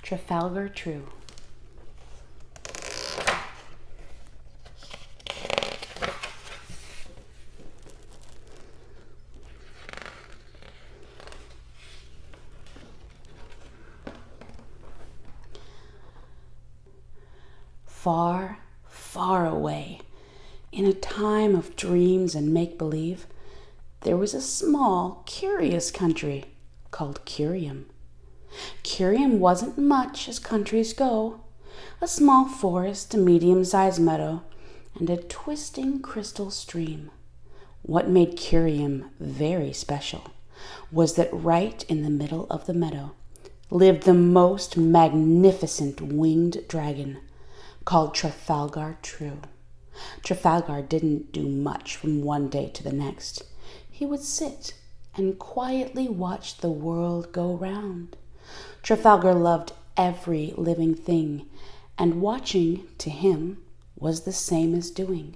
Trafalgar True. Far, far away, in a time of dreams and make-believe, there was a small, curious country called Curium. Curium wasn't much as countries go. A small forest, a medium-sized meadow, and a twisting crystal stream. What made Curium very special was that right in the middle of the meadow lived the most magnificent winged dragon, called Trafalgar True. Trafalgar didn't do much from one day to the next. He would sit and quietly watch the world go round. Trafalgar loved every living thing, and watching, to him, was the same as doing.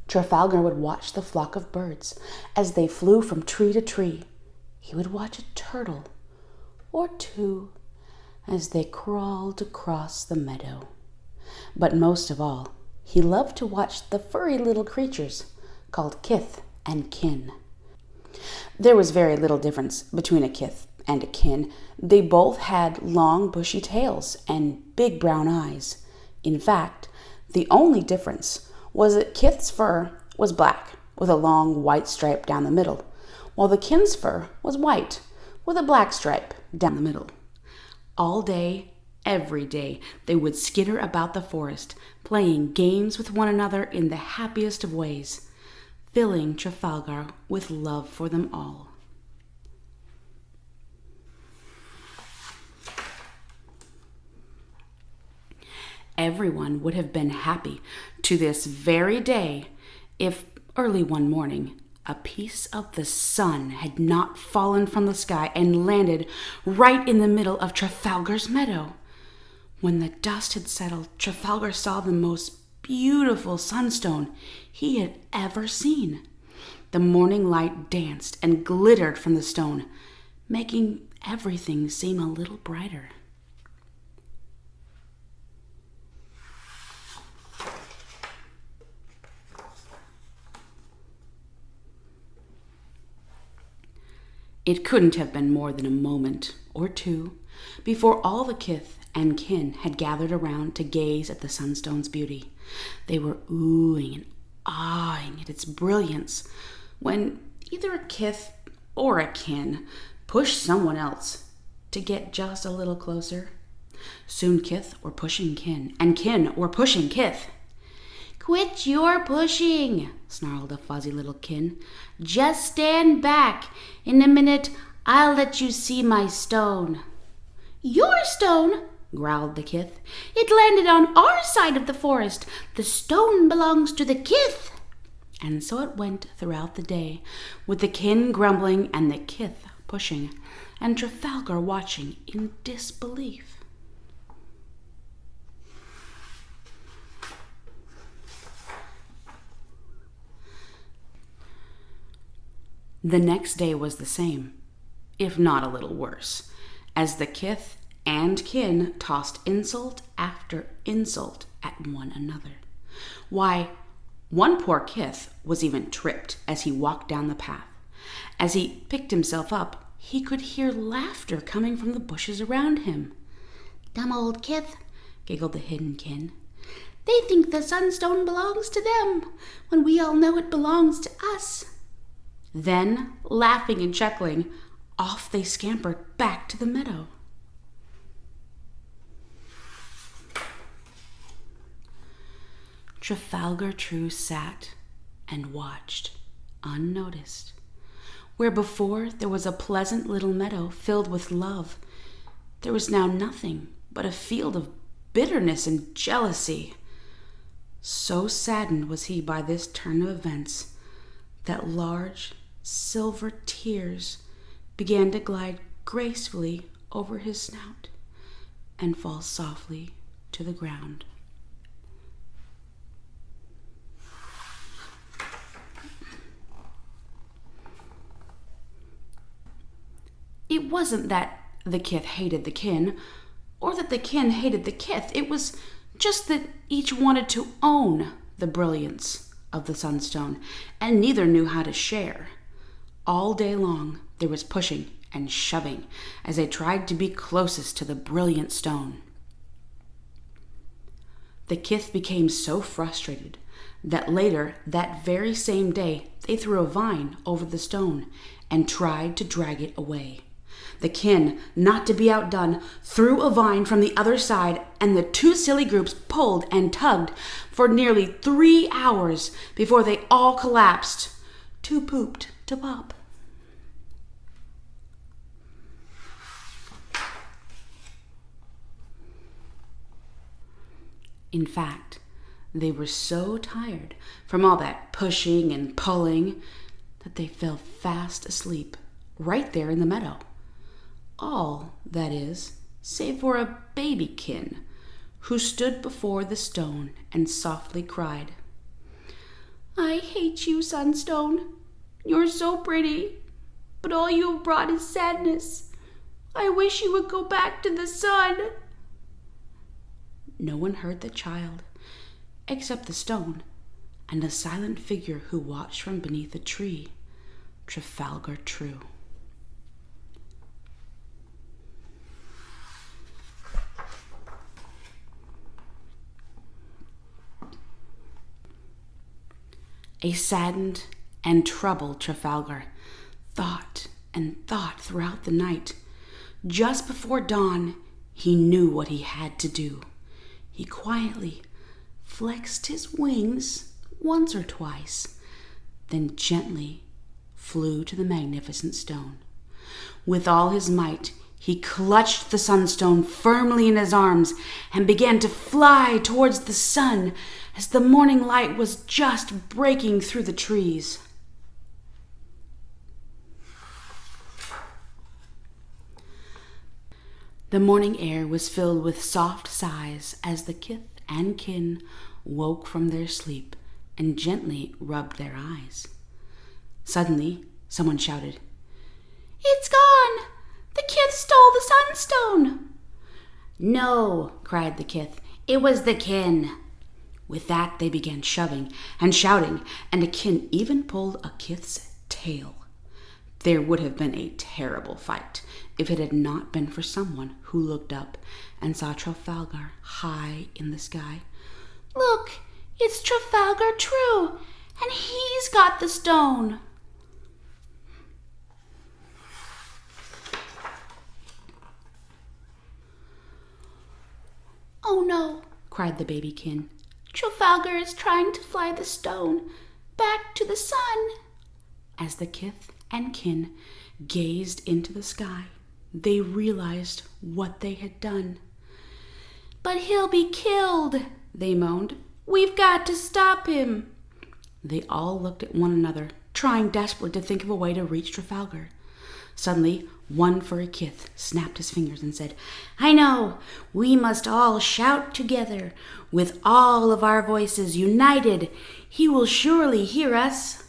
Trafalgar would watch the flock of birds as they flew from tree to tree. He would watch a turtle or two as they crawled across the meadow. But most of all, he loved to watch the furry little creatures called kith and kin. There was very little difference between a kith and a kin. They both had long bushy tails and big brown eyes. In fact, the only difference was that kith's fur was black with a long white stripe down the middle, while the kin's fur was white with a black stripe down the middle. All day, every day, they would skitter about the forest, playing games with one another in the happiest of ways, filling Trafalgar with love for them all. Everyone would have been happy to this very day if, early one morning, a piece of the sun had not fallen from the sky and landed right in the middle of Trafalgar's meadow. When the dust had settled, Trafalgar saw the most beautiful sunstone he had ever seen. The morning light danced and glittered from the stone, making everything seem a little brighter. It couldn't have been more than a moment or two before all the kith and kin had gathered around to gaze at the sunstone's beauty. They were oohing and ahhing at its brilliance when either a kith or a kin pushed someone else to get just a little closer. Soon kith were pushing kin, and kin were pushing kith. "Quit your pushing," snarled a fuzzy little kin. "Just stand back. In a minute, I'll let you see my stone." "Your stone?" growled the kith. "It landed on our side of the forest. The stone belongs to the kith." And so it went throughout the day, with the kin grumbling and the kith pushing, and Trafalgar watching in disbelief. The next day was the same, if not a little worse, as the kith and kin tossed insult after insult at one another. Why, one poor kith was even tripped as he walked down the path. As he picked himself up, he could hear laughter coming from the bushes around him. "Dumb old kith," giggled the hidden kin. "They think the sunstone belongs to them, when we all know it belongs to us." Then, laughing and chuckling, off they scampered back to the meadow. Trafalgar True sat and watched, unnoticed. Where before there was a pleasant little meadow filled with love, there was now nothing but a field of bitterness and jealousy. So saddened was he by this turn of events that large silver tears began to glide gracefully over his snout and fall softly to the ground. It wasn't that the kith hated the kin, or that the kin hated the kith. It was just that each wanted to own the brilliance of the sunstone, and neither knew how to share. All day long there was pushing and shoving as they tried to be closest to the brilliant stone. The kith became so frustrated that later that very same day they threw a vine over the stone and tried to drag it away. The kin, not to be outdone, threw a vine from the other side, and the two silly groups pulled and tugged for nearly 3 hours before they all collapsed, too pooped to pop. In fact, they were so tired from all that pushing and pulling that they fell fast asleep right there in the meadow. All, that is, save for a baby kin who stood before the stone and softly cried, "I hate you, sunstone. You're so pretty, but all you have brought is sadness. I wish you would go back to the sun." No one heard the child, except the stone and a silent figure who watched from beneath a tree, Trafalgar True. A saddened and troubled Trafalgar thought and thought throughout the night. Just before dawn, he knew what he had to do. He quietly flexed his wings once or twice, then gently flew to the magnificent stone. With all his might, he clutched the sunstone firmly in his arms and began to fly towards the sun as the morning light was just breaking through the trees. The morning air was filled with soft sighs as the kith and kin woke from their sleep and gently rubbed their eyes. Suddenly, someone shouted, "It's gone! The kith stole the sunstone!" "No," cried the kith, "it was the kin." With that, they began shoving and shouting, and a kin even pulled a kith's tail. There would have been a terrible fight if it had not been for someone who looked up and saw Trafalgar high in the sky. "Look, it's Trafalgar True, and he's got the stone." "Oh no," cried the baby kin. "Trafalgar is trying to fly the stone back to the sun." As the kith and kin gazed into the sky, they realized what they had done. "But he'll be killed," they moaned. "We've got to stop him." They all looked at one another, trying desperately to think of a way to reach Trafalgar. Suddenly, one furry kith snapped his fingers and said, "I know! We must all shout together. With all of our voices united, he will surely hear us."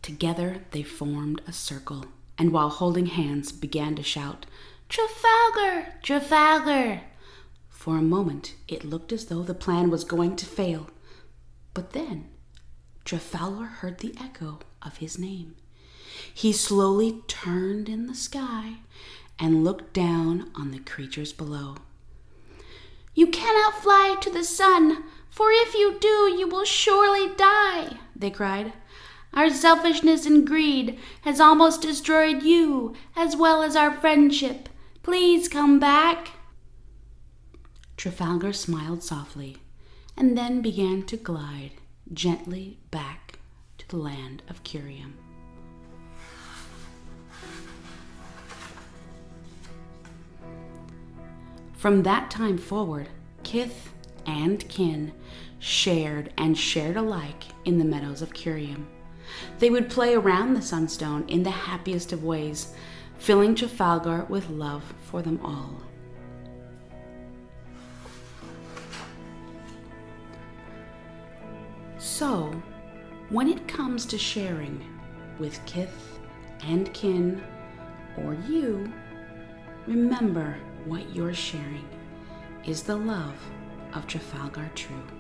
Together they formed a circle, and while holding hands began to shout, "Trafalgar! Trafalgar!" For a moment it looked as though the plan was going to fail, but then Trafalgar heard the echo of his name. He slowly turned in the sky and looked down on the creatures below. "You cannot fly to the sun, for if you do, you will surely die," they cried. "Our selfishness and greed has almost destroyed you as well as our friendship. Please come back." Trafalgar smiled softly and then began to glide gently back to the land of Curium. From that time forward, kith and kin shared alike in the meadows of Curium. They would play around the sunstone in the happiest of ways, filling Trafalgar with love for them all. So, When it comes to sharing with kith and kin, or you, remember what you're sharing is the love of Trafalgar True.